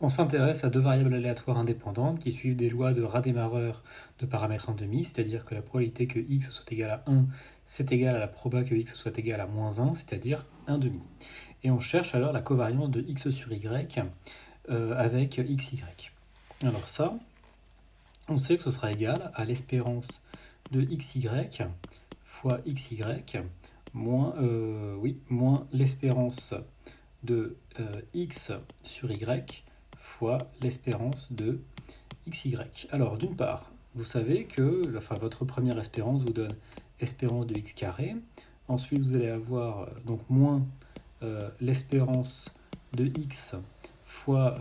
On s'intéresse à deux variables aléatoires indépendantes qui suivent des lois de Rademacher de paramètre 1,5, c'est-à-dire que la probabilité que x soit égal à 1, c'est égal à la proba que x soit égal à moins 1, c'est-à-dire 1,5. Et on cherche alors la covariance de x sur y avec xy. Alors ça, on sait que ce sera égal à l'espérance de xy fois xy moins l'espérance de x sur y fois l'espérance de xy. Alors d'une part, vous savez que votre première espérance vous donne espérance de x carré. Ensuite, vous allez avoir donc moins l'espérance de x fois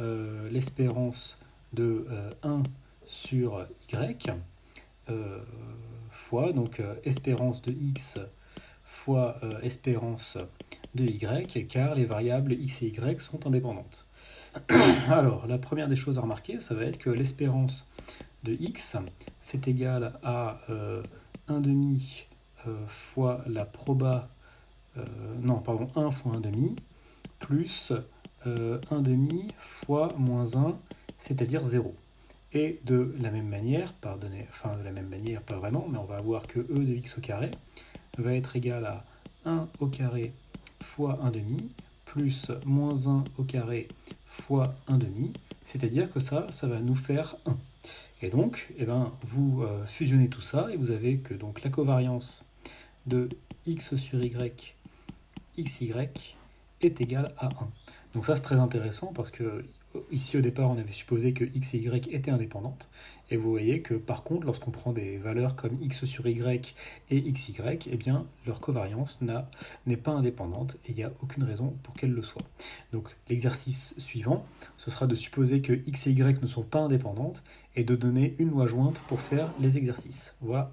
l'espérance de 1 sur y fois donc espérance de x fois espérance de y, car les variables x et y sont indépendantes. Alors, la première des choses à remarquer, ça va être que l'espérance de x, c'est égal à 1,5 fois la proba, 1 fois 1,5, plus 1,5 fois moins 1, c'est-à-dire 0. Et de la même manière, pas vraiment, mais on va avoir que e de x au carré va être égal à 1 au carré fois 1,5 plus moins 1 au carré fois 1,5, c'est-à-dire que ça va nous faire 1. Et donc, vous fusionnez tout ça et vous avez que donc, la covariance de x sur y, xy est égale à 1. Donc ça c'est très intéressant parce que ici au départ on avait supposé que x et y étaient indépendantes et vous voyez que par contre lorsqu'on prend des valeurs comme x sur y et xy, eh bien leur covariance n'est pas indépendante et il n'y a aucune raison pour qu'elle le soit. Donc l'exercice suivant, ce sera de supposer que x et y ne sont pas indépendantes et de donner une loi jointe pour faire les exercices. Voilà.